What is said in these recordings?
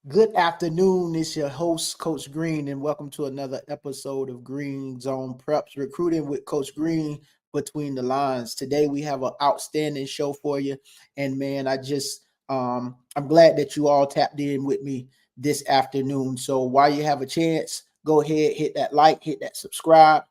Good afternoon. It's your host, Coach Green, and welcome to another episode of Green Zone Preps Recruiting with Coach Green between the lines. Today we have an outstanding show for you, and man, I'm glad that you all tapped in with me this afternoon. So while you have a chance, go ahead, hit that like, hit that subscribe.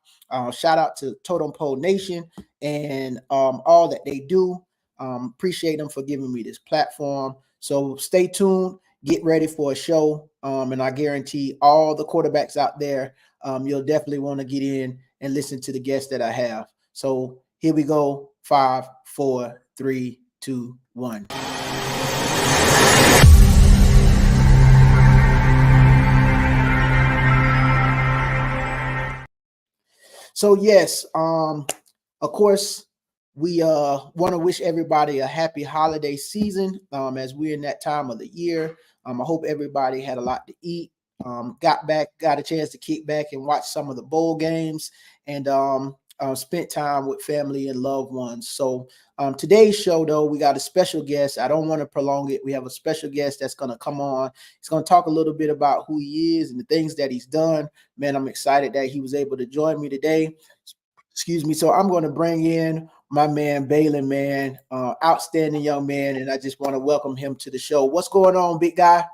Shout out to Totem Pole Nation and all that they do. Appreciate them for giving me this platform. So stay tuned, get ready for a show. And I guarantee all the quarterbacks out there, you'll definitely want to get in and listen to the guests that I have. So here we go. 5, 4, 3, 2, 1. So yes, of course, we want to wish everybody a happy holiday season as we're in that time of the year. I hope everybody had a lot to eat, got a chance to kick back and watch some of the bowl games, and spent time with family and loved ones. So today's show, though, we got a special guest. I don't want to prolong it. We have a special guest that's going to come on. He's going to talk a little bit about who he is and the things that he's done. Man, I'm excited that he was able to join me today. Excuse me. So I'm going to bring in my man Baylin, man, outstanding young man, and I just want to welcome him to the show. What's going on, big guy?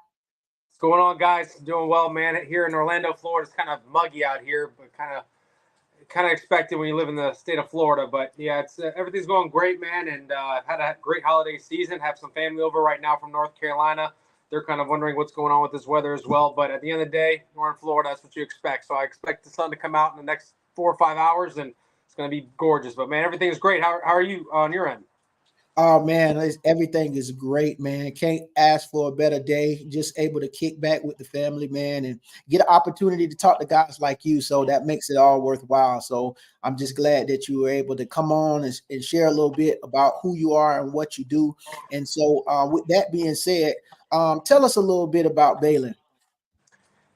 What's going on, guys? Doing well, man. Here in Orlando, Florida, it's kind of muggy out here, but kind of expected when you live in the state of Florida. But yeah, it's everything's going great, man. And I've had a great holiday season. Have some family over right now from North Carolina. They're kind of wondering what's going on with this weather as well. But at the end of the day, we're in Florida. That's what you expect. So I expect the sun to come out in the next 4 or 5 hours, and it's going to be gorgeous. But man, everything's great. How are you on your end? Oh man, everything is great, man. Can't ask for a better day. Just able to kick back with the family, man, and get an opportunity to talk to guys like you. So that makes it all worthwhile. So I'm just glad that you were able to come on and share a little bit about who you are and what you do. And so, with that being said, tell us a little bit about Baylin.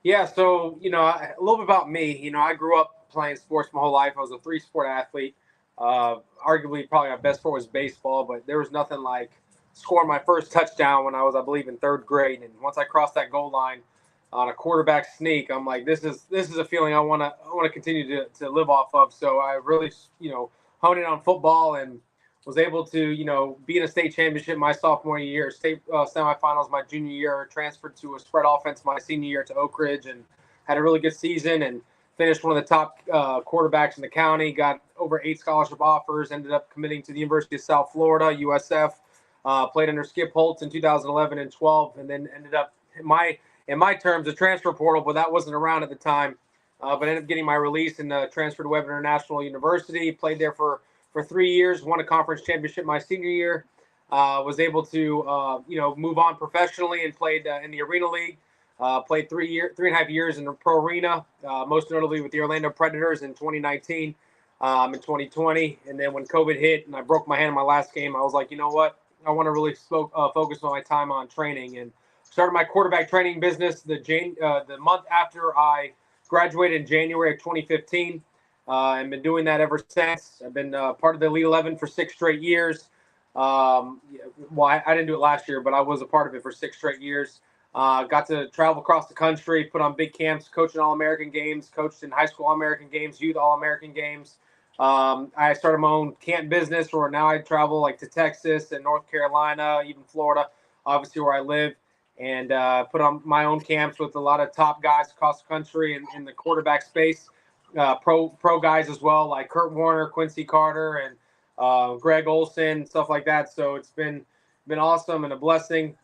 Yeah, so a little bit about me. I grew up playing sports my whole life. I was a three-sport athlete. Arguably, probably my best sport was baseball, but there was nothing like scoring my first touchdown when I was, I believe, in third grade. And once I crossed that goal line on a quarterback sneak, I'm like, this is a feeling I want to continue to live off of. So I really honed in on football and was able to be in a state championship my sophomore year, state semifinals my junior year, transferred to a spread offense my senior year to Oak Ridge, and had a really good season and finished one of the top quarterbacks in the county. Got over 8 scholarship offers. Ended up committing to the University of South Florida (USF). Played under Skip Holtz in 2011 and 12, and then ended up in my terms a transfer portal, but that wasn't around at the time. But ended up getting my release and transferred to Webb International University. Played there for 3 years. Won a conference championship my senior year. Was able to move on professionally and played in the Arena League. Played 3.5 years in the pro arena, most notably with the Orlando Predators in 2019 and 2020. And then when COVID hit and I broke my hand in my last game, I was like, you know what? I want to really focus my time on training, and started my quarterback training business the month after I graduated in January of 2015. And been doing that ever since. I've been part of the Elite 11 for 6 straight years. Well, I didn't do it last year, but I was a part of it for 6 straight years. Got to travel across the country, put on big camps, coached in All-American games, coached in high school All-American games, youth All-American games. I started my own camp business where now I travel like to Texas and North Carolina, even Florida, obviously where I live, and put on my own camps with a lot of top guys across the country in the quarterback space. Pro guys as well, like Kurt Warner, Quincy Carter, and Greg Olson, stuff like that. So it's been awesome and a blessing.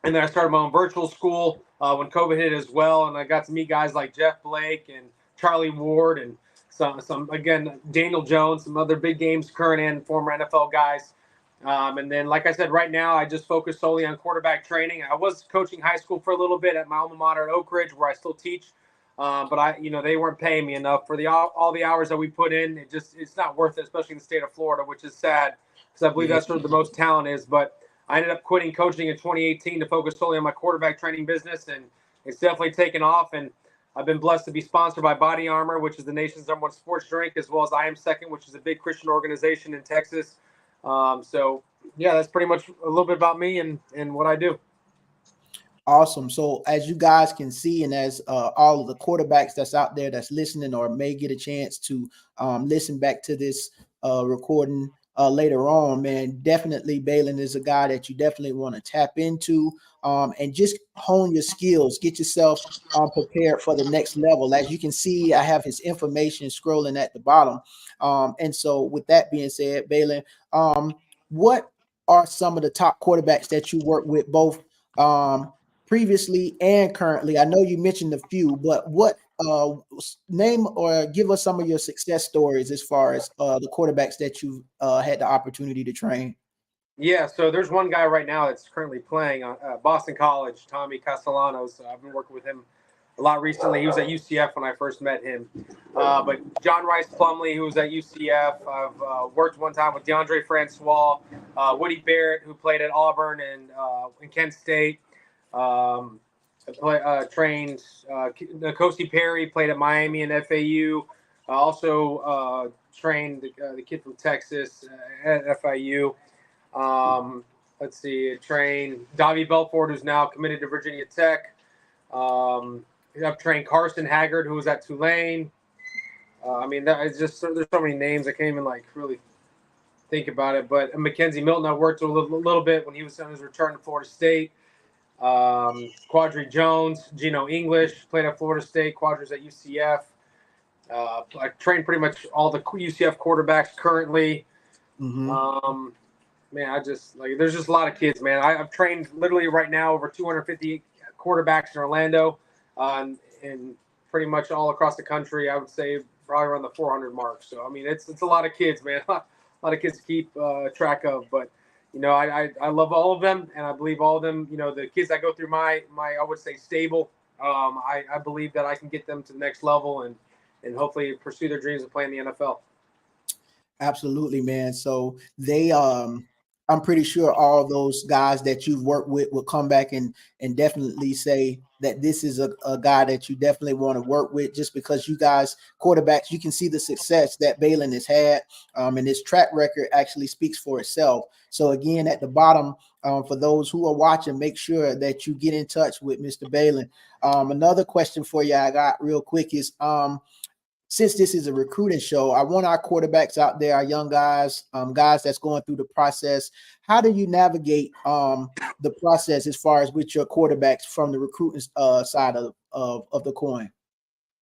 And then I started my own virtual school when COVID hit as well, and I got to meet guys like Jeff Blake and Charlie Ward and some again Daniel Jones, some other big games, current and former NFL guys. And then, like I said, right now I just focus solely on quarterback training. I was coaching high school for a little bit at my alma mater at Oak Ridge, where I still teach. But they weren't paying me enough for all the hours that we put in. It's not worth it, especially in the state of Florida, which is sad because I believe Yeah. that's where the most talent is. But I ended up quitting coaching in 2018 to focus solely on my quarterback training business, and it's definitely taken off. And I've been blessed to be sponsored by Body Armor, which is the nation's #1 sports drink, as well as I Am Second, which is a big Christian organization in Texas. So yeah, that's pretty much a little bit about me and what I do. Awesome. So as you guys can see, and as all of the quarterbacks that's out there that's listening or may get a chance to listen back to this recording later on, man, definitely Baylin is a guy that you definitely want to tap into and just hone your skills, get yourself prepared for the next level. As you can see, I have his information scrolling at the bottom. And so with that being said, Baylin, what are some of the top quarterbacks that you work with both previously and currently? I know you mentioned a few, but what name or give us some of your success stories as far as the quarterbacks that you've had the opportunity to train? Yeah, so there's one guy right now that's currently playing Boston College, Tommy Castellanos. I've been working with him a lot recently. He was at UCF when I first met him. But John Rice Plumley, who was at UCF, I've worked one time with DeAndre Francois, Woody Barrett, who played at Auburn and in Kent State. Trained N'Kosi Perry, played at Miami and FAU. Also trained the kid from Texas at FIU. Let's see, trained Davie Belfort, who's now committed to Virginia Tech. I've trained Carson Haggard, who was at Tulane. I mean, there's so many names I can't even really think about it. But Mackenzie Milton, I worked a little bit when he was on his return to Florida State. Quadri Jones, Geno English, played at Florida State. Quadri's at UCF. I trained pretty much all the UCF quarterbacks currently. Mm-hmm. Man, there's just a lot of kids, man. I've trained literally right now over 250 quarterbacks in Orlando, and pretty much all across the country. I would say probably around the 400 mark. So I mean, it's a lot of kids, man. A lot of kids to keep track of. But I love all of them, and I believe all of them. The kids that go through my I would say stable. I believe that I can get them to the next level and hopefully pursue their dreams of playing the NFL. Absolutely, man. So I'm pretty sure all those guys that you've worked with will come back and definitely say that this is a guy that you definitely want to work with, just because you guys quarterbacks, you can see the success that Baylin has had, and his track record actually speaks for itself. So again, at the bottom, for those who are watching, make sure that you get in touch with Mr. Baylin. Another question for you I got real quick is, since this is a recruiting show, I want our quarterbacks out there, our young guys, guys that's going through the process. How do you navigate the process as far as with your quarterbacks from the recruiting side of the coin?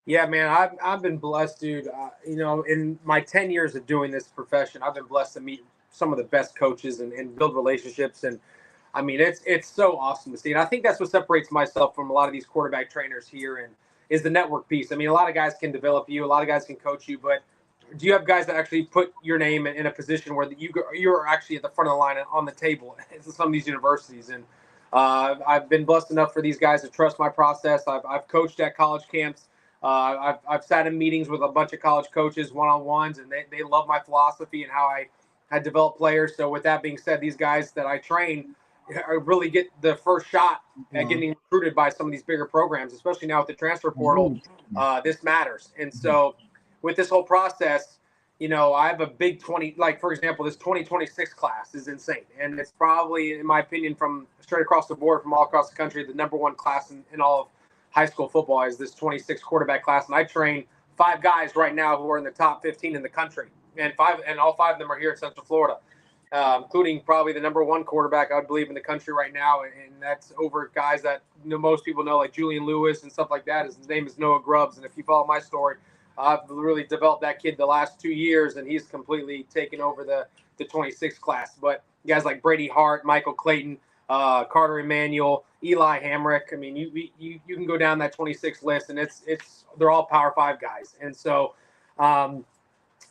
Yeah, man, I've been blessed, dude. In my 10 years of doing this profession, I've been blessed to meet some of the best coaches and build relationships. And I mean, it's so awesome to see. And I think that's what separates myself from a lot of these quarterback trainers here and is the network piece. I mean, a lot of guys can develop you, a lot of guys can coach you, but do you have guys that actually put your name in a position where you're actually at the front of the line on the table at some of these universities? And I've been blessed enough for these guys to trust my process. I've coached at college camps. I've sat in meetings with a bunch of college coaches one-on-ones, and they love my philosophy and how I had developed players. So with that being said, these guys that I train really get the first shot at getting recruited by some of these bigger programs, especially now with the transfer portal. This matters. And so with this whole process, I have a big 20, like for example, this 2026 class is insane. And it's probably, in my opinion, from straight across the board, from all across the country, the number one class in all of high school football is this 26 quarterback class. And I train 5 guys right now who are in the top 15 in the country. And all 5 of them are here in Central Florida. Including probably the number 1 quarterback I would believe in the country right now, and that's over guys that most people know, like Julian Lewis and stuff like that. His name is Noah Grubbs, and if you follow my story, I've really developed that kid the last 2 years, and he's completely taken over the 26 class. But guys like Brady Hart, Michael Clayton, Carter Emanuel, Eli Hamrick. I mean, you can go down that 26 list, and they're all Power 5 guys. And so,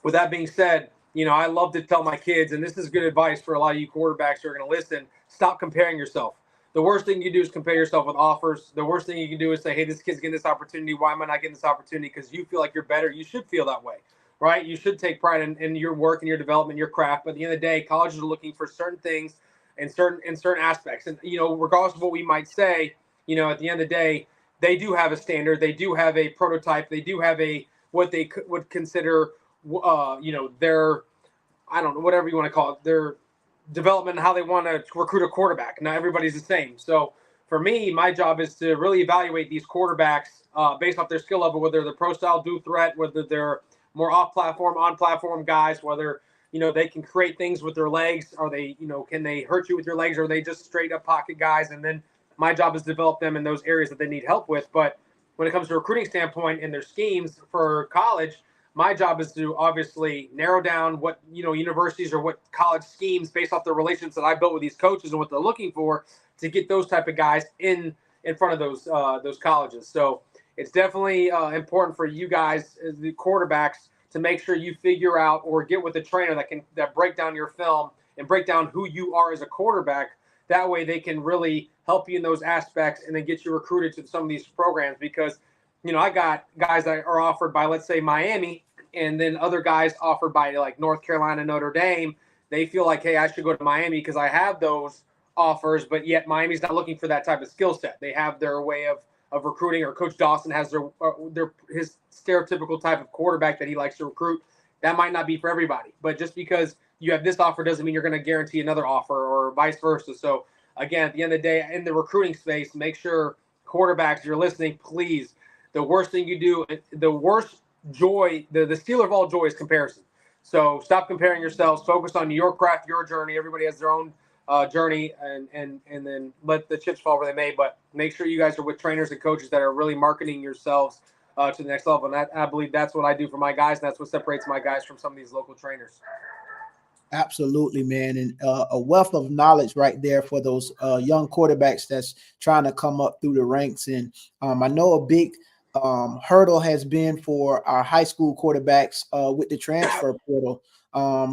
with that being said, I love to tell my kids, and this is good advice for a lot of you quarterbacks who are going to listen, stop comparing yourself. The worst thing you do is compare yourself with offers. The worst thing you can do is say, hey, this kid's getting this opportunity. Why am I not getting this opportunity? Because you feel like you're better. You should feel that way, right? You should take pride in your work and your development, your craft. But at the end of the day, colleges are looking for certain things in certain aspects. And, regardless of what we might say, at the end of the day, they do have a standard. They do have a prototype. They do have what they would consider their, I don't know, whatever you want to call it, their development and how they want to recruit a quarterback. Not everybody's the same. So for me, my job is to really evaluate these quarterbacks based off their skill level, whether they're pro style do threat, whether they're more off platform, on platform guys, whether they can create things with their legs. Are they, can they hurt you with your legs? Or are they just straight up pocket guys? And then my job is to develop them in those areas that they need help with. But when it comes to a recruiting standpoint and their schemes for college, my job is to obviously narrow down what universities or what college schemes based off the relationships that I built with these coaches and what they're looking for to get those type of guys in front of those colleges. So it's definitely important for you guys as the quarterbacks to make sure you figure out or get with a trainer that break down your film and break down who you are as a quarterback. That way they can really help you in those aspects and then get you recruited to some of these programs because, I got guys that are offered by, let's say, Miami, and then other guys offered by like North Carolina, Notre Dame. They feel like, hey, I should go to Miami because I have those offers, but yet Miami's not looking for that type of skill set. They have their way of recruiting, or Coach Dawson has his stereotypical type of quarterback that he likes to recruit. That might not be for everybody, but just because you have this offer doesn't mean you're going to guarantee another offer or vice versa. So again, at the end of the day, in the recruiting space, make sure quarterbacks, you're listening, please. The worst thing you do, the worst joy, the stealer of all joy is comparison. So stop comparing yourselves. Focus on your craft, your journey. Everybody has their own journey, and then let the chips fall where they may. But make sure you guys are with trainers and coaches that are really marketing yourselves to the next level. And I believe that's what I do for my guys, and that's what separates my guys from some of these local trainers. Absolutely, man, and a wealth of knowledge right there for those young quarterbacks that's trying to come up through the ranks. And I know a big hurdle has been for our high school quarterbacks with the transfer portal,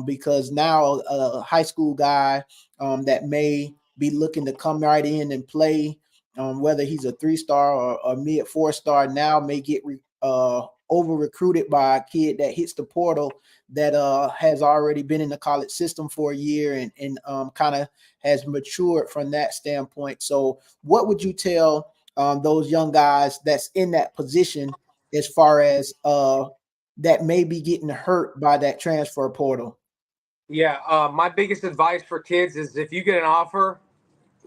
because now a high school guy that may be looking to come right in and play, whether he's a 3-star or a mid 4-star, now may get over recruited by a kid that hits the portal that has already been in the college system for a year and kind of has matured from that standpoint. So what would you tell those young guys that's in that position as far as that may be getting hurt by that transfer portal? Yeah, my biggest advice for kids is if you get an offer,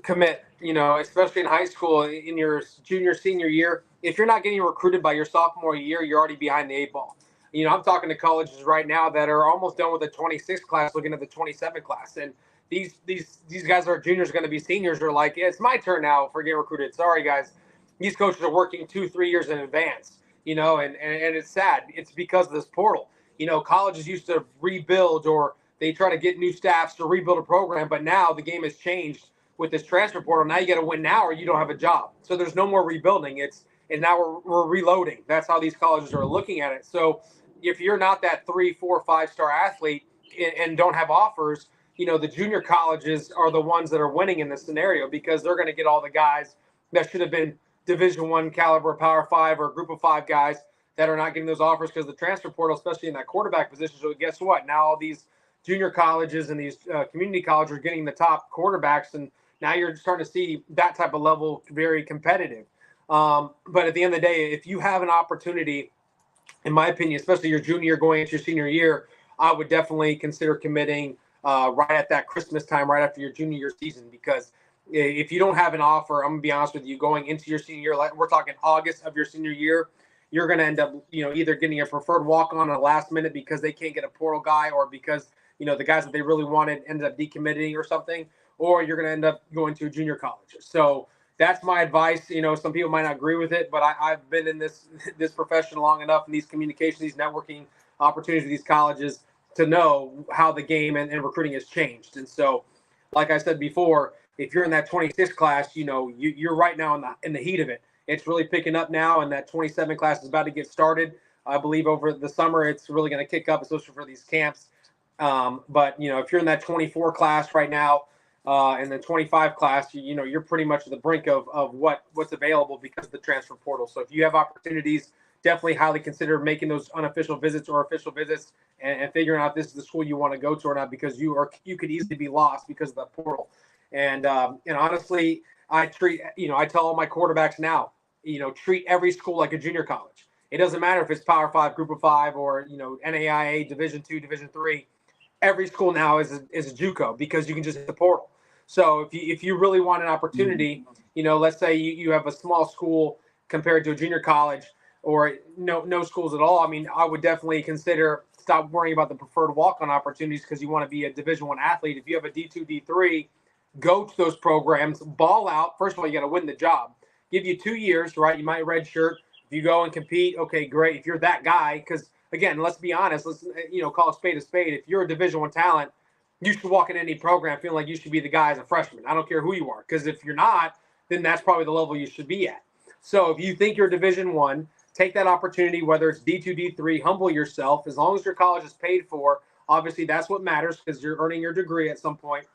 commit, especially in high school in your junior, senior year. If you're not getting recruited by your sophomore year, you're already behind the 8 ball. I'm talking to colleges right now that are almost done with the 26 class, looking at the 27 class. And these guys are juniors, going to be seniors, are like, yeah, it's my turn now for getting recruited. Sorry, guys. These coaches are working 2-3 years in advance, and it's sad. It's because of this portal. Colleges used to rebuild, or they try to get new staffs to rebuild a program, but now the game has changed with this transfer portal. Now you got to win now or you don't have a job. So there's no more rebuilding. And now we're reloading. That's how these colleges are looking at it. So if you're not that 3, 4, 5-star athlete and don't have offers, the junior colleges are the ones that are winning in this scenario because they're going to get all the guys that should have been Division I caliber, Power 5 or Group of 5 guys that are not getting those offers because the transfer portal, especially in that quarterback position. So guess what? Now all these junior colleges and these community colleges are getting the top quarterbacks, and now you're starting to see that type of level very competitive. But at the end of the day, if you have an opportunity, in my opinion, especially your junior year going into your senior year, I would definitely consider committing right at that Christmas time, right after your junior year season, because if you don't have an offer, I'm going to be honest with you, going into your senior year, like we're talking August of your senior year, you're going to end up, either getting a preferred walk-on at the last minute because they can't get a portal guy, or because, the guys that they really wanted ended up decommitting or something, or you're going to end up going to a junior college. So that's my advice. Some people might not agree with it, but I've been in this profession long enough, in these communications, these networking opportunities with these colleges, to know how the game and recruiting has changed. And so, like I said before, if you're in that 26 class, you're right now in the heat of it. It's really picking up now, and that 27 class is about to get started. I believe over the summer it's really going to kick up, especially for these camps. But if you're in that 24 class right now, and the 25 class, you're pretty much at the brink of what's available because of the transfer portal. So if you have opportunities, definitely highly consider making those unofficial visits or official visits and figuring out if this is the school you want to go to or not, because you could easily be lost because of the portal. And honestly, I tell all my quarterbacks now, treat every school like a junior college. It doesn't matter if it's Power 5, Group of 5, or NAIA, Division 2, Division 3. Every school now is a JUCO because you can just hit the portal. So if you really want an opportunity let's say you have a small school compared to a junior college or no schools at all. I mean, I would definitely consider stop worrying about the preferred walk-on opportunities because you want to be a Division I athlete. If you have a D2, D3, go to those programs, ball out. First of all, you got to win the job. Give you 2 years, right? You might redshirt. If you go and compete, okay, great. If you're that guy, because again, let's be honest, let's call a spade a spade. If you're a Division I talent, you should walk in any program feeling like you should be the guy as a freshman. I don't care who you are, because if you're not, then that's probably the level you should be at. So if you think you're Division I, take that opportunity, whether it's D2, D3, humble yourself. As long as your college is paid for, obviously that's what matters because you're earning your degree at some point.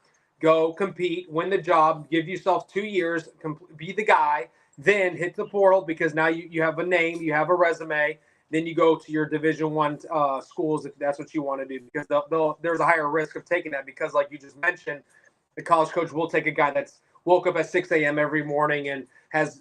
Go compete, win the job, give yourself 2 years, be the guy, then hit the portal because now you have a name, you have a resume. Then you go to your Division I schools if that's what you want to do, because there's a higher risk of taking that because, like you just mentioned, the college coach will take a guy that's woke up at 6 a.m. every morning and has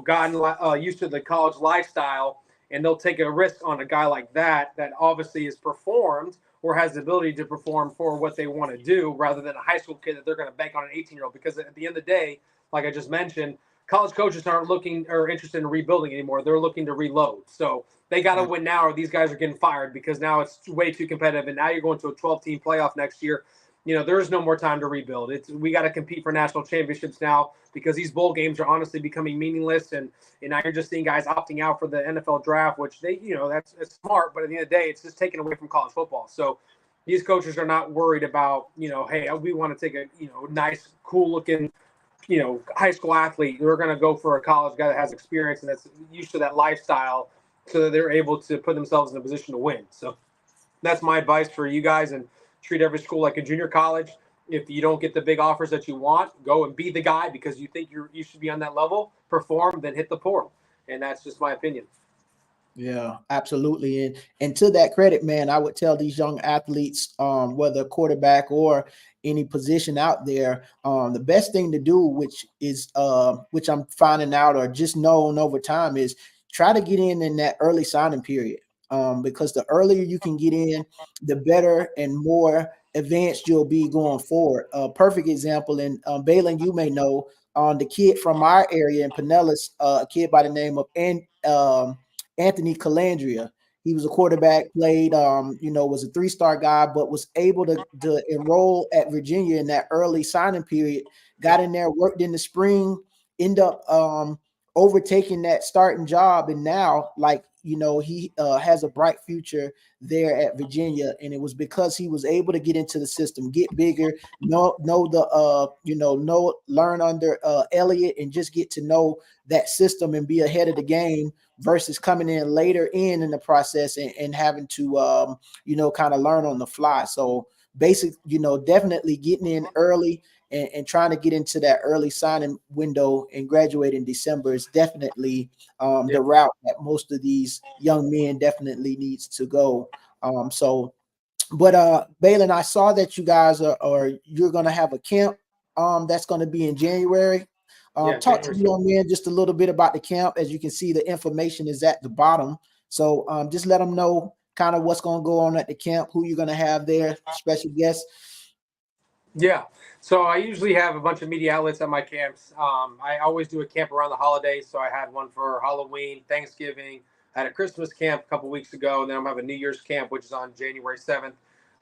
gotten used to the college lifestyle, and they'll take a risk on a guy like that obviously is performed or has the ability to perform for what they want to do, rather than a high school kid that they're going to bank on an 18-year-old. Because at the end of the day, like I just mentioned, college coaches aren't looking or interested in rebuilding anymore. They're looking to reload. So they got to win now, or these guys are getting fired because now it's way too competitive. And now you're going to a 12-team playoff next year. There is no more time to rebuild. We got to compete for national championships now because these bowl games are honestly becoming meaningless. And now you're just seeing guys opting out for the NFL draft, which that's smart. But at the end of the day, it's just taken away from college football. So these coaches are not worried about, hey, we want to take a, nice, cool looking, high school athlete. We're going to go for a college guy that has experience and that's used to that lifestyle so that they're able to put themselves in a position to win. So that's my advice for you guys, and treat every school like a junior college. If you don't get the big offers that you want, go and be the guy because you think you should be on that level, perform, then hit the portal. And that's just my opinion. Yeah, absolutely. And to that credit, man, I would tell these young athletes, whether quarterback or any position out there, the best thing to do, which I'm finding out or just known over time, is try to get in that early signing period. Because the earlier you can get in, the better and more advanced you'll be going forward. A perfect example, and Baylin, you may know, on the kid from our area in Pinellas, a kid by the name of Anthony Calandria. He was a quarterback, played, was a 3-star guy, but was able to enroll at Virginia in that early signing period, got in there, worked in the spring, end up overtaking that starting job. And now, he has a bright future there at Virginia. And it was because he was able to get into the system, get bigger, learn under Elliott and just get to know that system and be ahead of the game versus coming in later in the process and having to, kind of learn on the fly. So definitely getting in early and trying to get into that early signing window and graduate in December is definitely the route that most of these young men definitely needs to go. But Baylin, I saw that you guys you're going to have a camp that's going to be in January. Talk to the young men just a little bit about the camp. As you can see, the information is at the bottom. So just let them know kind of what's going to go on at the camp, who you're going to have there, special guests. Yeah. So I usually have a bunch of media outlets at my camps. I always do a camp around the holidays. So I had one for Halloween, Thanksgiving. I had a Christmas camp a couple weeks ago, and then I'm going to have a New Year's camp, which is on January 7th.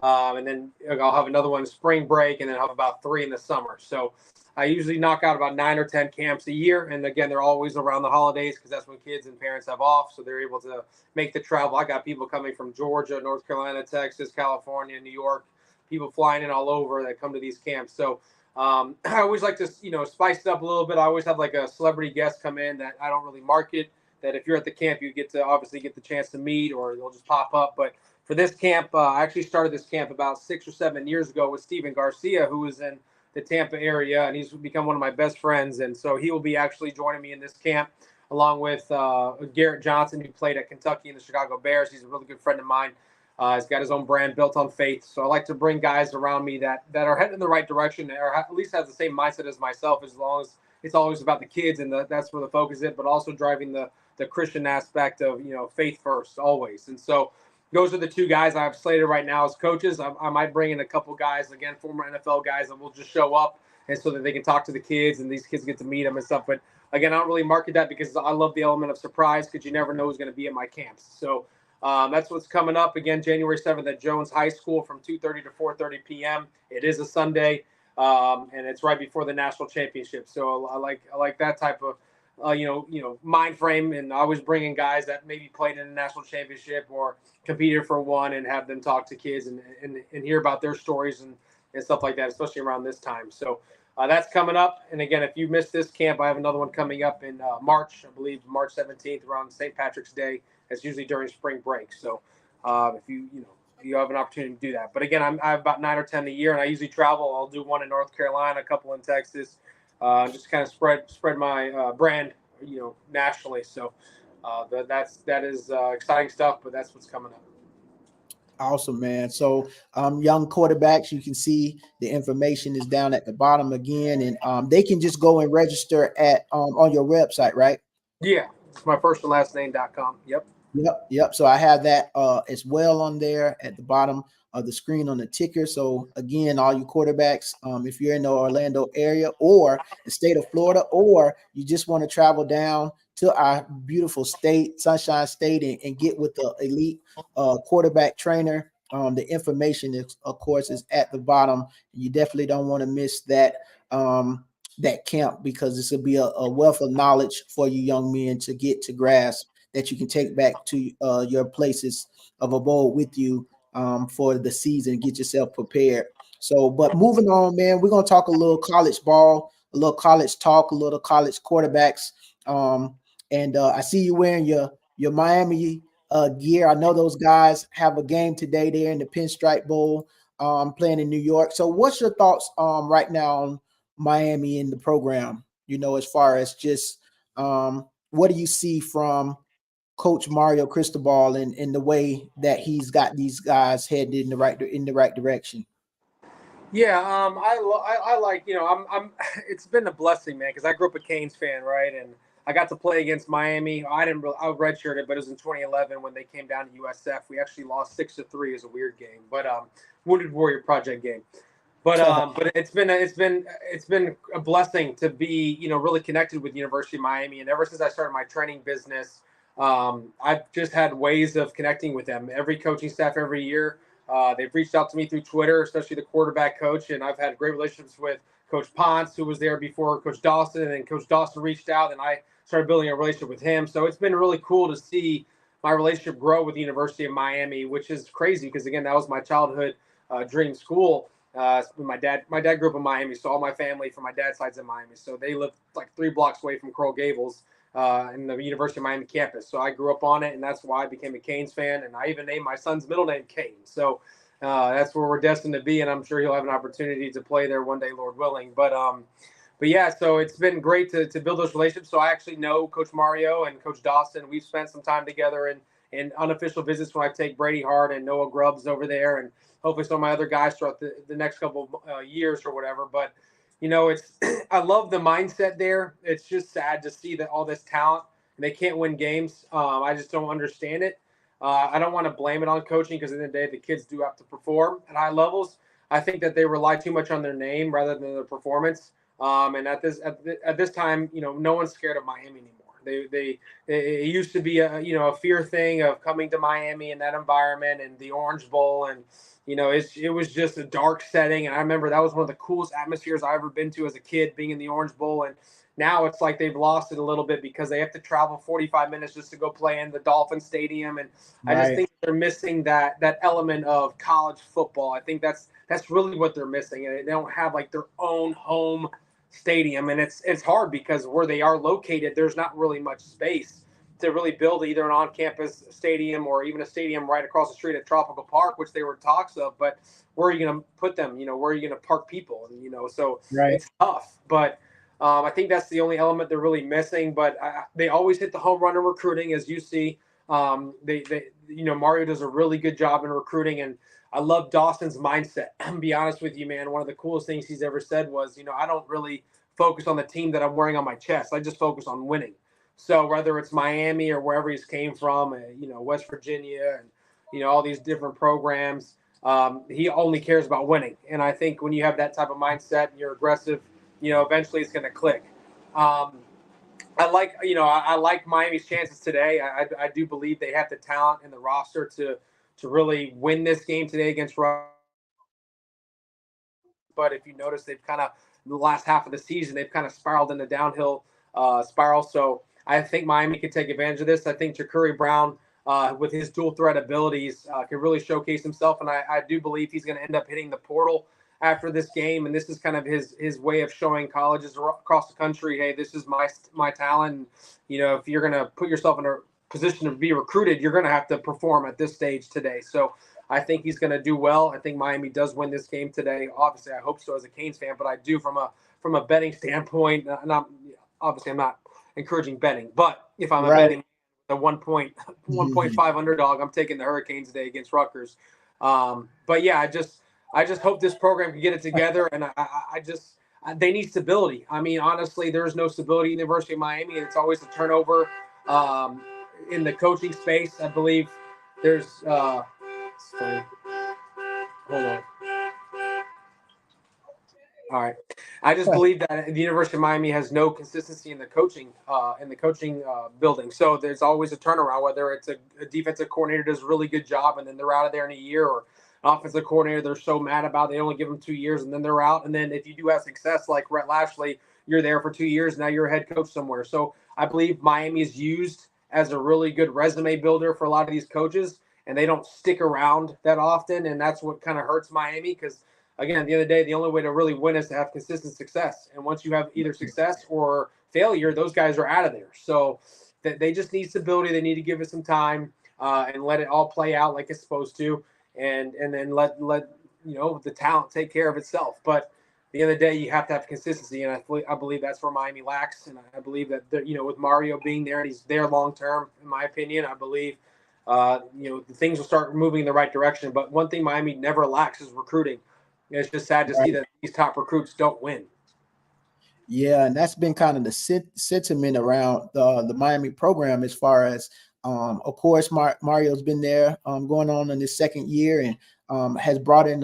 And then I'll have another one in spring break, and then I'll have about 3 in the summer. So I usually knock out about 9 or 10 camps a year. And again, they're always around the holidays because that's when kids and parents have off. So they're able to make the travel. I got people coming from Georgia, North Carolina, Texas, California, New York, people flying in all over that come to these camps. So I always like to, spice it up a little bit. I always have like a celebrity guest come in that I don't really market, that if you're at the camp, you get to obviously get the chance to meet, or they'll just pop up. But for this camp, I actually started this camp about 6 or 7 years ago with Steven Garcia, who was in the Tampa area, and he's become one of my best friends. And so he will be actually joining me in this camp, along with Garrett Johnson, who played at Kentucky and the Chicago Bears. He's a really good friend of mine. He's got his own brand built on faith. So I like to bring guys around me that are heading in the right direction, or at least has the same mindset as myself, as long as it's always about the kids and that's where the focus is, but also driving the Christian aspect of, faith first always. And so those are the 2 guys I have slated right now as coaches. I might bring in a couple guys, again, former NFL guys, that will just show up and so that they can talk to the kids and these kids get to meet them and stuff. But again, I don't really market that because I love the element of surprise because you never know who's going to be at my camps. So that's what's coming up again, January 7th at Jones High School from 2:30 to 4:30 p.m. It is a Sunday, and it's right before the national championship. So I like that type of mind frame, and I always bring in guys that maybe played in a national championship or competed for one, and have them talk to kids and hear about their stories and stuff like that, especially around this time. So that's coming up. And again, if you missed this camp, I have another one coming up in March, I believe March 17th, around St. Patrick's Day. It's usually during spring break. So if you have an opportunity to do that. But again, I have about 9 or 10 a year, and I usually travel. I'll do one in North Carolina, a couple in Texas, just kind of spread my brand, nationally. So that is exciting stuff. But that's what's coming up. Awesome, man. So, young quarterbacks, you can see the information is down at the bottom again, and they can just go and register at on your website, right? Yeah, it's my first and last name.com. Yep. Yep. So I have that as well on there at the bottom of the screen on the ticker. So again, all you quarterbacks, if you're in the Orlando area or the state of Florida, or you just want to travel down to our beautiful state, Sunshine State, and get with the elite quarterback trainer. The information is, of course, is at the bottom. You definitely don't want to miss that. That camp, because this will be a wealth of knowledge for you young men to get to grasp that you can take back to your places of abode with you for the season. Get yourself prepared. So, but moving on, man, we're gonna talk a little college ball, a little college talk, a little college quarterbacks. And I see you wearing your Miami gear. I know those guys have a game today there in the Pinstripe Bowl, playing in New York. So, what's your thoughts right now on Miami in the program? As far as just what do you see from Coach Mario Cristobal and the way that he's got these guys headed in the right direction? Yeah, I like, I'm it's been a blessing, man, because I grew up a Canes fan, right? And I got to play against Miami. I redshirted, but it was in 2011 when they came down to USF. We actually lost 6-3. It was a weird game, but Wounded Warrior Project game. But it's been a blessing to be, really connected with University of Miami. And ever since I started my training business, I've just had ways of connecting with them. Every coaching staff every year, they've reached out to me through Twitter, especially the quarterback coach, and I've had great relationships with Coach Ponce, who was there before Coach Dawson, and then Coach Dawson reached out, and I started building a relationship with him. So it's been really cool to see my relationship grow with the University of Miami, which is crazy because, again, that was my childhood dream school. My dad grew up in Miami, so all my family from my dad's side's in Miami. So they lived like 3 blocks away from Coral Gables in the University of Miami campus. So I grew up on it, and that's why I became a Canes fan. And I even named my son's middle name Kane. So that's where we're destined to be, and I'm sure he'll have an opportunity to play there one day, Lord willing. But yeah, so it's been great to build those relationships. So I actually know Coach Mario and Coach Dawson. We've spent some time together in unofficial visits when I take Brady Hart and Noah Grubbs over there, and hopefully some of my other guys throughout the next couple of years or whatever. But, it's I love the mindset there. It's just sad to see that all this talent and they can't win games. I just don't understand it. I don't want to blame it on coaching because at the end of the day, the kids do have to perform at high levels. I think that they rely too much on their name rather than their performance. And at this time, no one's scared of Miami anymore. It used to be a fear thing of coming to Miami in that environment and the Orange Bowl, and it was just a dark setting. And I remember that was one of the coolest atmospheres I ever been to as a kid, being in the Orange Bowl. And now it's like they've lost it a little bit because they have to travel 45 minutes just to go play in the Dolphin Stadium. And I just think they're missing that element of college football. I think that's really what they're missing. And they don't have like their own home stadium, and it's hard because where they are located, there's not really much space to really build either an on-campus stadium or even a stadium right across the street at Tropical Park, which they were talks of. But where are you going to put them? Where are you going to park people? And, so It's tough. But I think that's the only element they're really missing. But they always hit the home run in recruiting, as you see. Mario does a really good job in recruiting, and I love Dawson's mindset. I'll be honest with you, man. One of the coolest things he's ever said was, I don't really focus on the team that I'm wearing on my chest. I just focus on winning. So whether it's Miami or wherever he's came from, West Virginia and, all these different programs, he only cares about winning. And I think when you have that type of mindset and you're aggressive eventually it's going to click. I like Miami's chances today. I do believe they have the talent and the roster to really win this game today against Rutgers. But if you notice, they've kind of the last half of the season they've kind of spiraled in the downhill spiral. So I think Miami can take advantage of this. I think Ja'Cory Brown, with his dual threat abilities, can really showcase himself, and I do believe he's going to end up hitting the portal after this game. And this is kind of his way of showing colleges across the country, hey, this is my talent. And, if you're going to put yourself in a position to be recruited, you're going to have to perform at this stage today. So I think he's going to do well. I think Miami does win this game today. Obviously, I hope so as a Canes fan, but I do from a betting standpoint. And I'm not encouraging betting, but if I'm a betting the 1.5 underdog, I'm taking the Hurricanes today against Rutgers. But yeah, I just hope this program can get it together, and they need stability. I mean, honestly, there's no stability at the University of Miami, and it's always a turnover in the coaching space. I believe there's hold on. All right. I just believe that the University of Miami has no consistency in the coaching building. So there's always a turnaround, whether it's a defensive coordinator does a really good job and then they're out of there in a year, or an offensive coordinator they're so mad about they only give them 2 years and then they're out. And then if you do have success like Rhett Lashley, you're there for 2 years. Now you're a head coach somewhere. So I believe Miami is used as a really good resume builder for a lot of these coaches, and they don't stick around that often. And that's what kind of hurts Miami, because again, at the end of the day, the only way to really win is to have consistent success. And once you have either success or failure, those guys are out of there. So they just need stability. They need to give it some time and let it all play out like it's supposed to, and then let the talent take care of itself. But at the end of the day, you have to have consistency, and I believe that's where Miami lacks. And I believe that with Mario being there, and he's there long term, in my opinion, I believe things will start moving in the right direction. But one thing Miami never lacks is recruiting. It's just sad to see that these top recruits don't win. Yeah, and that's been kind of the sentiment around the Miami program, as far as, of course, Mario's been there going on in his second year, and has brought in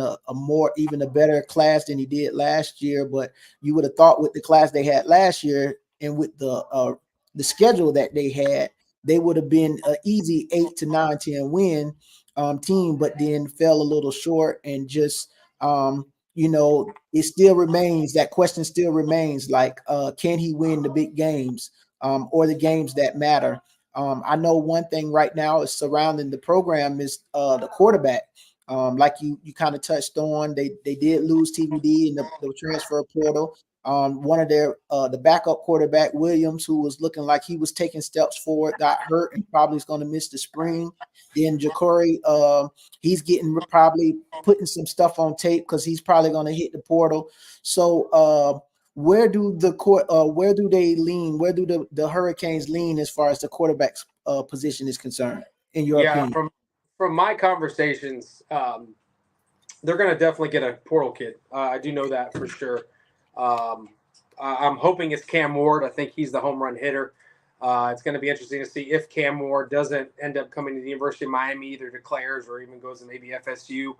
even a better class than he did last year. But you would have thought with the class they had last year and with the schedule that they had, they would have been an easy 8 to 9, 10 win team, but then fell a little short, and just it still remains, that question still remains, like, can he win the big games or the games that matter? I know one thing right now is surrounding the program is the quarterback. Like you kind of touched on, they did lose TVD in the transfer portal. One of their the backup quarterback, Williams, who was looking like he was taking steps forward, got hurt and probably is going to miss the spring. Then Ja'Cory, he's probably putting some stuff on tape because he's probably going to hit the portal. So where do they lean? Where do the Hurricanes lean as far as the quarterback's position is concerned, in your opinion? From my conversations, they're going to definitely get a portal kid. I do know that for sure. I'm hoping it's Cam Ward. I think he's the home run hitter. It's going to be interesting to see if Cam Ward doesn't end up coming to the University of Miami, either declares or even goes to maybe FSU.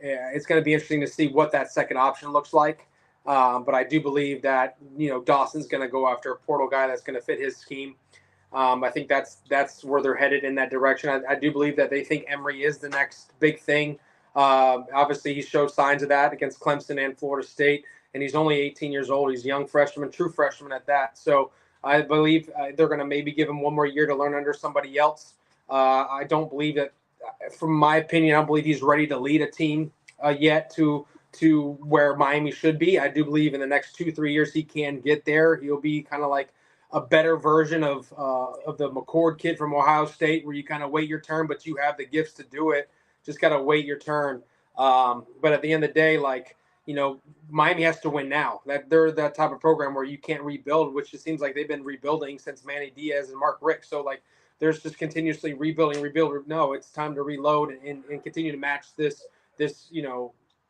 It's going to be interesting to see what that second option looks like. But I do believe that, Dawson's going to go after a portal guy that's going to fit his scheme. I think that's where they're headed in that direction. I do believe that they think Emory is the next big thing. Obviously, he showed signs of that against Clemson and Florida State, and he's only 18 years old. He's a young freshman, true freshman at that. So I believe they're going to maybe give him one more year to learn under somebody else. I don't believe that, from my opinion, I don't believe he's ready to lead a team yet to where Miami should be. I do believe in the next 2-3 years he can get there. He'll be kind of like a better version of the McCord kid from Ohio State, where you kind of wait your turn, but you have the gifts to do it. Just got to wait your turn. But at the end of the day, Miami has to win now. That they're that type of program where you can't rebuild, which it seems like they've been rebuilding since Manny Diaz and Mark Richt. So there's just continuously rebuild. No, it's time to reload and continue to match this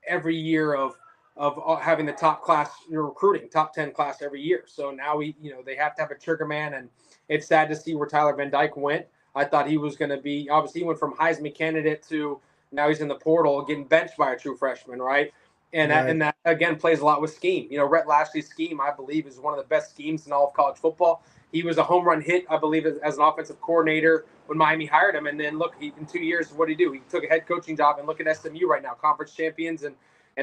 every year of having the top class, recruiting top 10 class every year. So now they have to have a trigger man, and it's sad to see where Tyler Van Dyke went. I thought he was going to be, obviously he went from Heisman candidate to now he's in the portal getting benched by a true freshman, right? And Right. that again plays a lot with scheme. Rhett Lashley's scheme, I believe, is one of the best schemes in all of college football. He was a home run hit, I believe, as an offensive coordinator when Miami hired him. And then look, in 2 years, what did he do? He took a head coaching job, and look at SMU right now, conference champions, and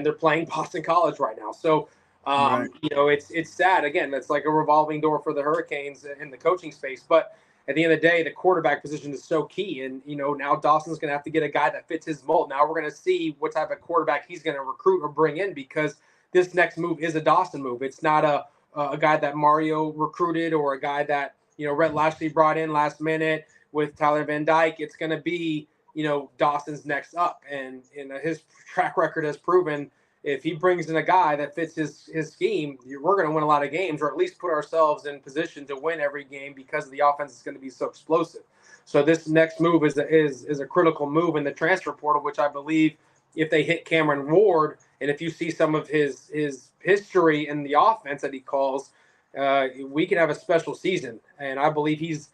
they're playing Boston College right now. So, Right. it's sad. Again, it's like a revolving door for the Hurricanes in the coaching space. But at the end of the day, the quarterback position is so key. And, now Dawson's going to have to get a guy that fits his mold. Now we're going to see what type of quarterback he's going to recruit or bring in, because this next move is a Dawson move. It's not a guy that Mario recruited or a guy that, Rhett Lashley brought in last minute with Tyler Van Dyke. It's going to be, Dawson's next up. And his track record has proven if he brings in a guy that fits his scheme, we're going to win a lot of games, or at least put ourselves in position to win every game, because the offense is going to be so explosive. So this next move is a critical move in the transfer portal, which I believe if they hit Cameron Ward, and if you see some of his history in the offense that he calls, we can have a special season. And I believe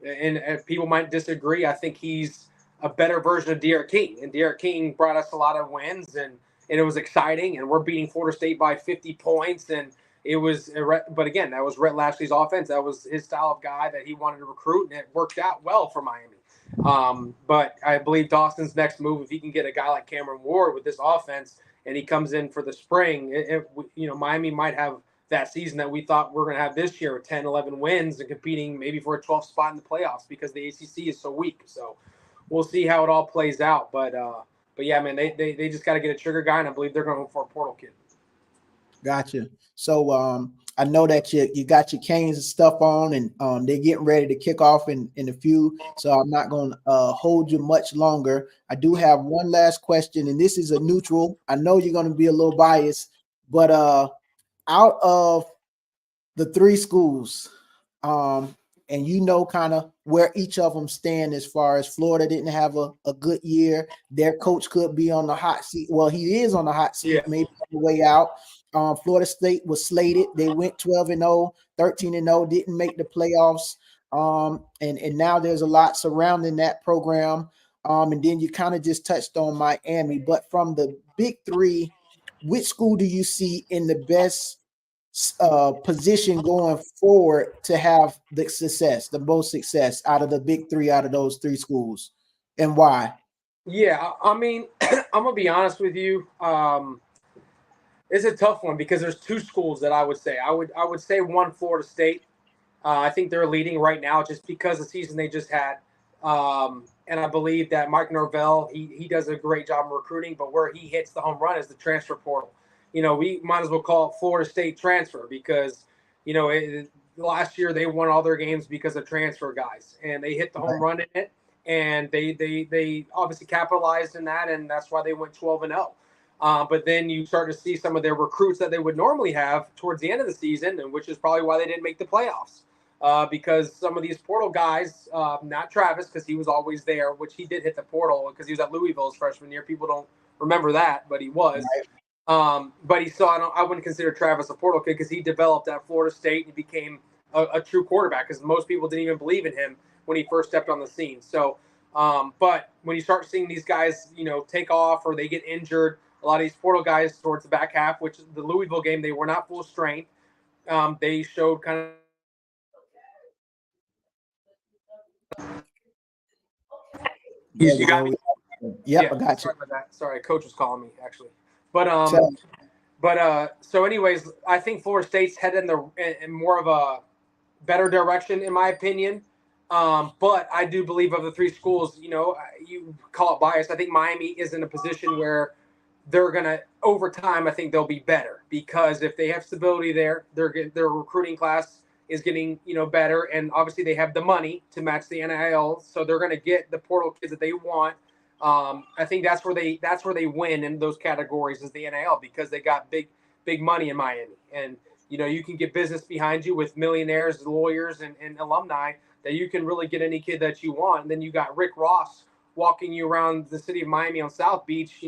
and people might disagree, I think he's a better version of Derek King. And Derek King brought us a lot of wins, and it was exciting, and we're beating Florida State by 50 points. And it was, but again, that was Rhett Lashley's offense. That was his style of guy that he wanted to recruit, and it worked out well for Miami. But I believe Dawson's next move, if he can get a guy like Cameron Ward with this offense, and he comes in for the spring, Miami might have that season that we thought we are going to have this year with 10, 11 wins and competing maybe for a 12th spot in the playoffs, because the ACC is so weak. So we'll see how it all plays out. But yeah, man, they just got to get a trigger guy, and I believe they're going to look for a portal kid. Gotcha. So I know that you got your canes and stuff on, and they're getting ready to kick off in a few. So I'm not going to hold you much longer. I do have one last question, and this is a neutral. I know you're going to be a little biased, but out of the three schools, and kind of where each of them stand as far as Florida didn't have a good year. Their coach could be on the hot seat. Well, he is on the hot seat, maybe on the way out. Florida State was slated. They went 12-0, 13-0, didn't make the playoffs. And now there's a lot surrounding that program. And then you kind of just touched on Miami. But from the big three, which school do you see in the best position going forward to have the most success out of the big three, out of those three schools, and why? Yeah, I mean, I'm gonna be honest with you. It's a tough one, because there's two schools that I would say. I would say one, Florida State. I think they're leading right now just because the season they just had. And I believe that Mike Norvell, he does a great job of recruiting, but where he hits the home run is the transfer portal. We might as well call it Florida State transfer, because, last year they won all their games because of transfer guys, and they hit the home run in it, and they obviously capitalized in that, and that's why they went 12-0. But then you start to see some of their recruits that they would normally have towards the end of the season, and which is probably why they didn't make the playoffs. Because some of these portal guys, not Travis, because he was always there, which he did hit the portal because he was at Louisville his freshman year. People don't remember that, but he was. But he still, I wouldn't consider Travis a portal kid, because he developed at Florida State and he became a true quarterback, because most people didn't even believe in him when he first stepped on the scene. So, but when you start seeing these guys, take off or they get injured, a lot of these portal guys towards the back half, which the Louisville game, they were not full strength. They showed kind of. You got me? Yep, I got you. Sorry about that. Sorry, coach was calling me actually. But so anyways, I think Florida State's headed in more of a better direction, in my opinion. But I do believe of the three schools, you call it bias, I think Miami is in a position where they're gonna, over time, I think they'll be better, because if they have stability there, their recruiting class is getting better, and obviously they have the money to match the NIL, so they're gonna get the portal kids that they want. I think that's where they win in those categories, is the NIL, because they got big money in Miami, and you can get business behind you with millionaires, lawyers, and alumni, that you can really get any kid that you want. And then you got Rick Ross walking you around the city of Miami on South Beach.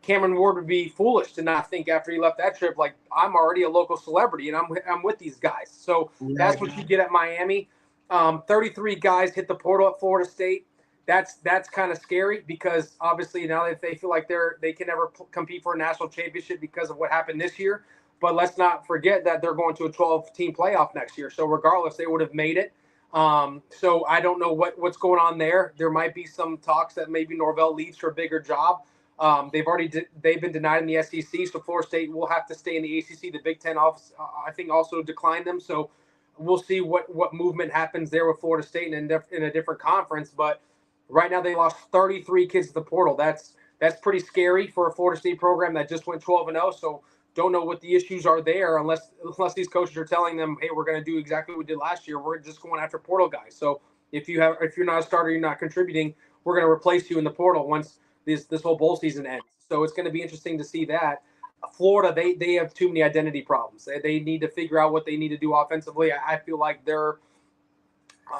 Cameron Ward would be foolish to not think after he left that trip, like, I'm already a local celebrity and I'm with these guys. So that's what you get at Miami. 33 guys hit the portal at Florida State. that's kind of scary because obviously now that they feel like they can never compete for a national championship because of what happened this year. But let's not forget that they're going to a 12-team playoff next year. So regardless, they would have made it. So I don't know what's going on there. There might be some talks that maybe Norvell leaves for a bigger job. They've been denied in the SEC, so Florida State will have to stay in the ACC. The Big Ten office, I think, also declined them. So we'll see what movement happens there with Florida State in a different conference. But right now, they lost 33 kids to the portal. That's pretty scary for a Florida State program that just went 12-0. So don't know what the issues are there unless these coaches are telling them, hey, we're going to do exactly what we did last year. We're just going after portal guys. So if you're not a starter, you're not contributing, we're going to replace you in the portal once this whole bowl season ends. So it's going to be interesting to see that. Florida, they have too many identity problems. They need to figure out what they need to do offensively. I feel like they're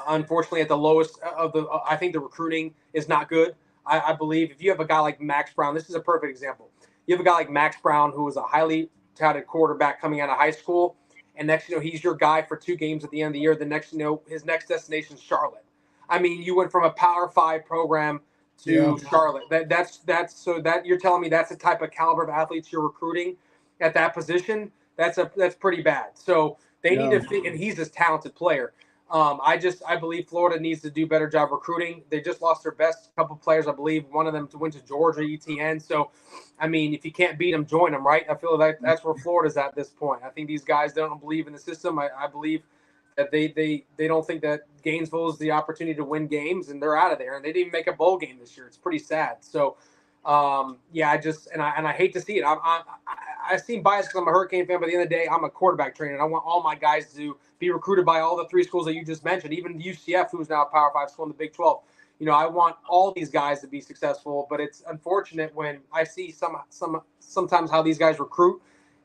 unfortunately at the lowest of the. I think the recruiting is not good. I believe if you have a guy like Max Brown, this is a perfect example. You have a guy like Max Brown who is a highly touted quarterback coming out of high school, and next he's your guy for 2 games at the end of the year. The next his next destination is Charlotte. I mean, you went from a Power 5 program to Charlotte. That's so that you're telling me that's the type of caliber of athletes you're recruiting at that position. That's pretty bad. So they need to and he's a talented player. I believe Florida needs to do a better job recruiting. They just lost their best couple players, I believe. One of them went to Georgia, ETN. So, I mean, if you can't beat them, join them, right? I feel like that's where Florida's at this point. I think these guys don't believe in the system. I believe that they don't think that Gainesville is the opportunity to win games, and they're out of there. And they didn't even make a bowl game this year. It's pretty sad. So, I hate to see it. I seem biased because I'm a Hurricane fan, but at the end of the day, I'm a quarterback trainer, and I want all my guys to be recruited by all the 3 schools that you just mentioned, even UCF, who's now a Power 5 school in the Big 12. I want all these guys to be successful, but it's unfortunate when I see sometimes how these guys recruit,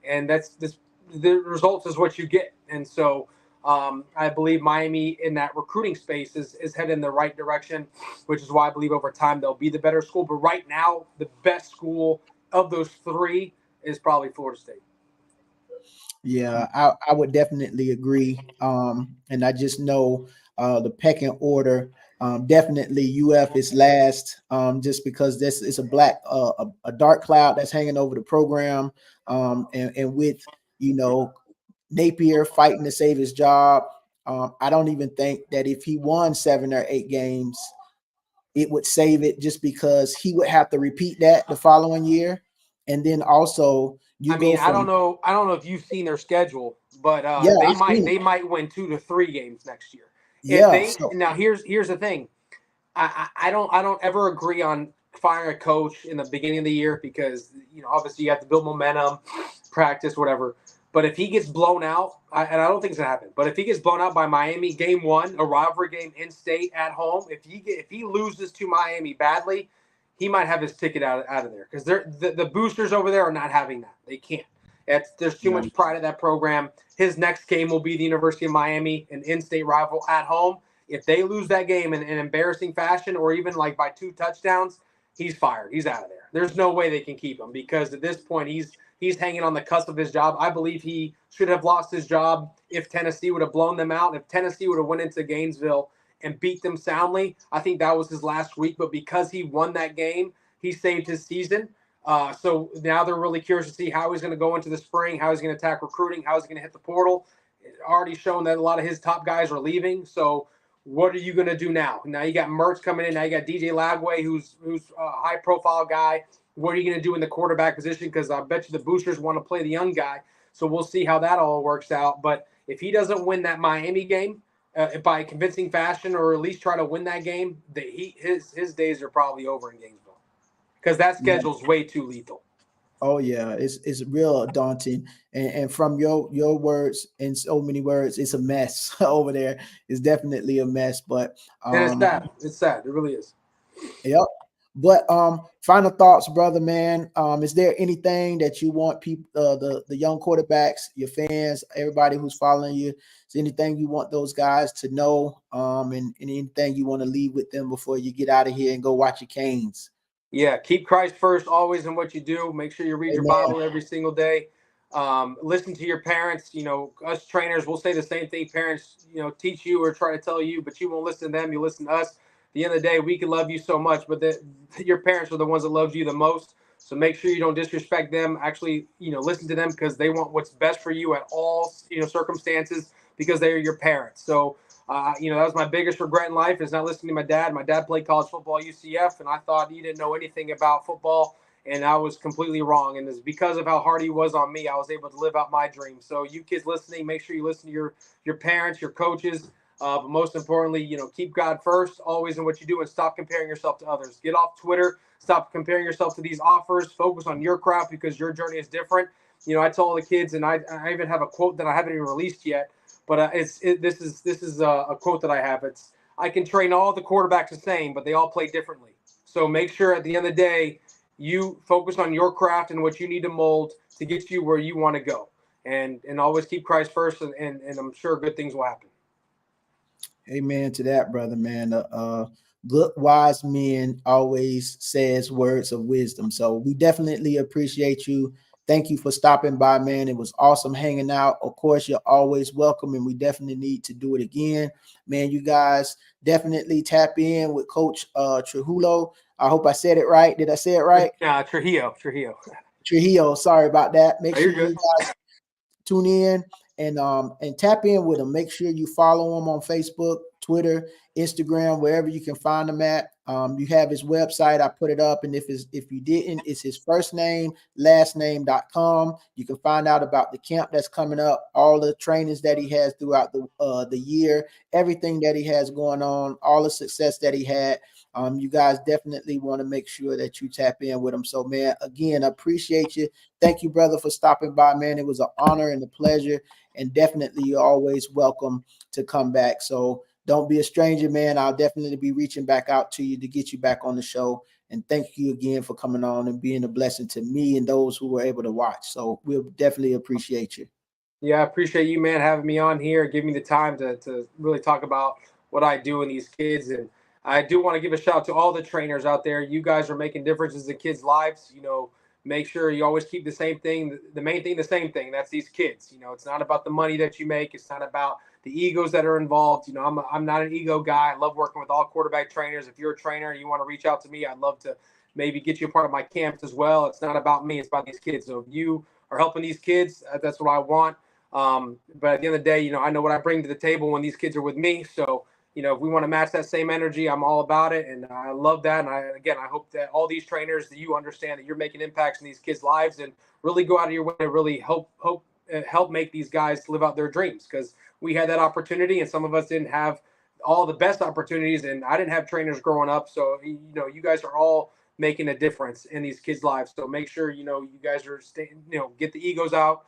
and the results is what you get. And so I believe Miami in that recruiting space is headed in the right direction, which is why I believe over time they'll be the better school. But right now, the best school of those 3 is probably Florida State. Yeah, I would definitely agree. And I just know the pecking order. Definitely UF is last, just because this is a dark cloud that's hanging over the program. And with Napier fighting to save his job, I don't even think that if he won 7 or 8 games, it would save it, just because he would have to repeat that the following year. And then also I don't know if you've seen their schedule, but they might win 2 to 3 games next year. Now here's the thing. I don't ever agree on firing a coach in the beginning of the year because obviously you have to build momentum, practice, whatever. But if he gets blown out, and I don't think it's gonna happen, but if he gets blown out by Miami, game 1, a rivalry game in state at home, if he loses to Miami badly, he might have his ticket out of there because the boosters over there are not having that. They can't. There's too much pride in that program. His next game will be the University of Miami, an in-state rival at home. If they lose that game in an embarrassing fashion or even like by 2 touchdowns, he's fired. He's out of there. There's no way they can keep him because at this point he's hanging on the cusp of his job. I believe he should have lost his job if Tennessee would have blown them out. If Tennessee would have went into Gainesville and beat them soundly, I think that was his last week. But because he won that game, he saved his season. So now they're really curious to see how he's going to go into the spring, how he's going to attack recruiting, how he's going to hit the portal. It's already shown that a lot of his top guys are leaving. So what are you going to do now? Now you got Mertz coming in. Now you got DJ Lagway, who's a high-profile guy. What are you going to do in the quarterback position? Because I bet you the boosters want to play the young guy. So we'll see how that all works out. But if he doesn't win that Miami game by a convincing fashion, or at least try to win that game, his days are probably over in Gainesville because that schedule's way too lethal. Oh yeah, it's real daunting, and from your words, in so many words, it's a mess over there. It's definitely a mess, but and it's sad. It's sad. It really is. Yep. But final thoughts, brother, man. Is there anything that you want people, the young quarterbacks, your fans, everybody who's following you, is anything you want those guys to know, and anything you want to leave with them before you get out of here and go watch your Canes? Yeah, keep Christ first always in what you do. Make sure you read your Bible every single day. Listen to your parents. Us trainers will say the same thing. Parents, teach you or try to tell you, but you won't listen to them. You listen to us. the end of the day, we can love you so much, but your parents are the ones that love you the most. So make sure you don't disrespect them. Actually, listen to them because they want what's best for you at all, circumstances, because they are your parents. So, that was my biggest regret in life, is not listening to my dad. My dad played college football at UCF, and I thought he didn't know anything about football, and I was completely wrong. And it's because of how hard he was on me, I was able to live out my dream. So you kids listening, make sure you listen to your parents, your coaches, but most importantly, keep God first always in what you do, and stop comparing yourself to others. Get off Twitter. Stop comparing yourself to these offers. Focus on your craft, because your journey is different. I told the kids, and I even have a quote that I haven't even released yet, but this is a quote that I have. It's, I can train all the quarterbacks the same, but they all play differently. So make sure at the end of the day, you focus on your craft and what you need to mold to get you where you want to go, and always keep Christ first, and I'm sure good things will happen. Amen to that, brother, man. Good wise men always says words of wisdom. So we definitely appreciate you. Thank you for stopping by, man. It was awesome hanging out. Of course, you're always welcome, and we definitely need to do it again. Man, you guys definitely tap in with Coach Trujillo. I hope I said it right. Did I say it right? Trujillo. Trujillo. Sorry about that. Make Oh, sure you're you good. guys tune in and tap in with them. Make sure you follow him on Facebook, Twitter, Instagram, wherever you can find him at. You have his website. I put it up, and if you didn't, it's his first name, last name.com. You can find out about the camp that's coming up, all the trainings that he has throughout the year, everything that he has going on, all the success that he had. You guys definitely want to make sure that you tap in with him. So, man, again, I appreciate you. Thank you, brother, for stopping by, man. It was an honor and a pleasure, and definitely you're always welcome to come back. So don't be a stranger, man. I'll definitely be reaching back out to you to get you back on the show. And thank you again for coming on and being a blessing to me and those who were able to watch. So we'll definitely appreciate you. Yeah, I appreciate you, man, having me on here, give me the time to really talk about what I do in these kids. And I do want to give a shout out to all the trainers out there. You guys are making differences in kids' lives. Make sure you always keep the same thing, the main thing, the same thing. That's these kids. It's not about the money that you make. It's not about the egos that are involved. I'm not an ego guy. I love working with all quarterback trainers. If you're a trainer and you want to reach out to me, I'd love to maybe get you a part of my camps as well. It's not about me. It's about these kids. So if you are helping these kids, that's what I want. But at the end of the day, I know what I bring to the table when these kids are with me. So, if we want to match that same energy, I'm all about it. And I love that. And I hope that all these trainers, that you understand that you're making impacts in these kids' lives, and really go out of your way to really help make these guys live out their dreams. Because we had that opportunity, and some of us didn't have all the best opportunities, and I didn't have trainers growing up. So, you guys are all making a difference in these kids' lives. So make sure, you guys are staying, get the egos out.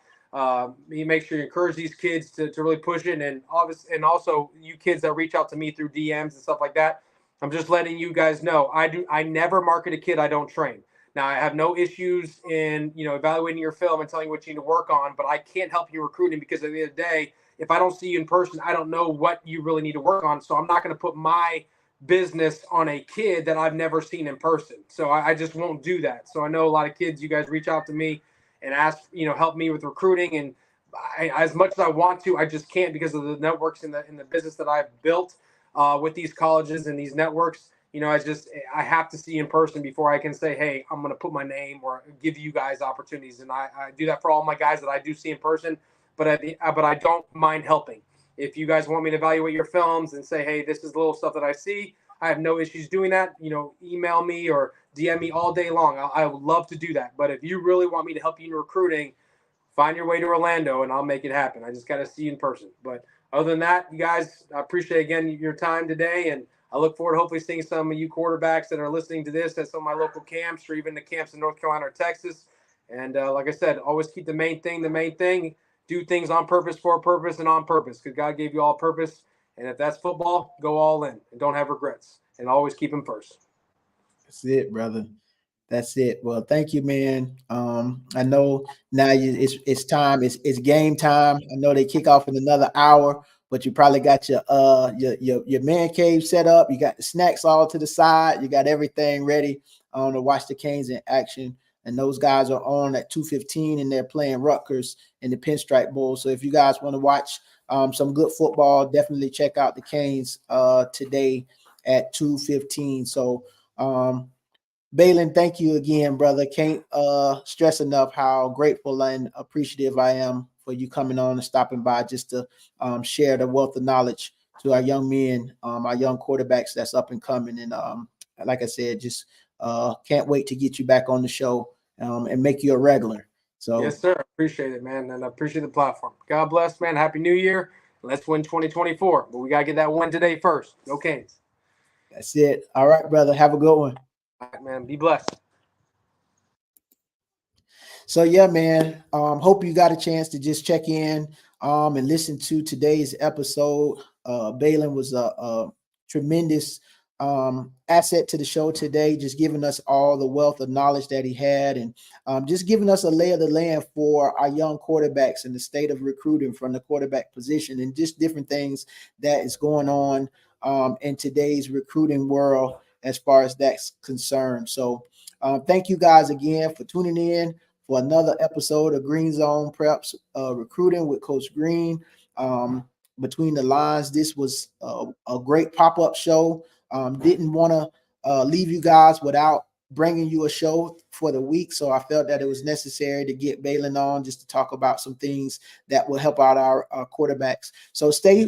You make sure you encourage these kids to really push it, and also you kids that reach out to me through DMs and stuff like that. I'm just letting you guys know I never market a kid I don't train. Now I have no issues in evaluating your film and telling you what you need to work on, but I can't help you recruiting, because at the end of the day, if I don't see you in person, I don't know what you really need to work on. So I'm not going to put my business on a kid that I've never seen in person. So I just won't do that. So I know a lot of kids, you guys reach out to me and ask, help me with recruiting. And as much as I want to, I just can't, because of the networks in the business that I've built with these colleges and these networks. I have to see in person before I can say, hey, I'm going to put my name or give you guys opportunities. And I do that for all my guys that I do see in person, but I don't mind helping. If you guys want me to evaluate your films and say, hey, this is the little stuff that I see, I have no issues doing that. Email me or DM me all day long. I would love to do that. But if you really want me to help you in recruiting, find your way to Orlando and I'll make it happen. I just got to see you in person. But other than that, you guys, I appreciate again your time today, and I look forward to hopefully seeing some of you quarterbacks that are listening to this at some of my local camps, or even the camps in North Carolina or Texas. And like I said, always keep the main thing the main thing. Do things on purpose, for a purpose, and on purpose, because God gave you all purpose. And if that's football, go all in and don't have regrets, and always keep them first. That's it, brother. That's it. Well, thank you, man. I know now it's time. It's game time. I know they kick off in another hour, but you probably got your man cave set up. You got the snacks all to the side. You got everything ready to watch the Canes in action. And those guys are on at 2:15, and they're playing Rutgers in the Pinstripe Bowl. So if you guys want to watch some good football, definitely check out the Canes today at 2:15. So Baylin, thank you again, brother. Can't stress enough how grateful and appreciative I am for you coming on and stopping by just to share the wealth of knowledge to our young men, our young quarterbacks that's up and coming. And like I said, just can't wait to get you back on the show and make you a regular. So Yes, sir. Appreciate it, man, and I appreciate the platform. God bless, man. Happy New Year. Let's win 2024. But we gotta get that win today first. Go Canes. that's it. All right, brother. Have a good one. All right, man. Be blessed. So yeah, man. Hope you got a chance to just check in and listen to today's episode. Baylin was a tremendous asset to the show today, just giving us all the wealth of knowledge that he had, and just giving us a lay of the land for our young quarterbacks and the state of recruiting from the quarterback position, and just different things that is going on in today's recruiting world as far as that's concerned. So thank you guys again for tuning in for another episode of Green Zone Preps Recruiting with Coach Green. Between the lines, this was a great pop-up show. Didn't want to leave you guys without bringing you a show for the week, so I felt that it was necessary to get Baylin on just to talk about some things that will help out our quarterbacks. So stay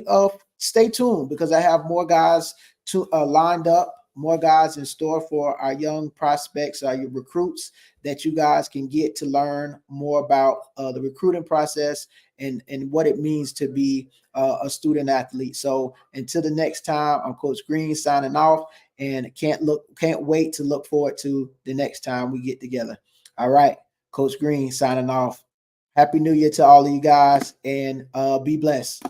tuned, because I have more guys to lined up, more guys in store for our young prospects, our recruits, that you guys can get to learn more about the recruiting process and what it means to be a student athlete. So until the next time, I'm Coach Green signing off, and can't wait to look forward to the next time we get together. All right, Coach Green signing off. Happy New Year to all of you guys, and be blessed.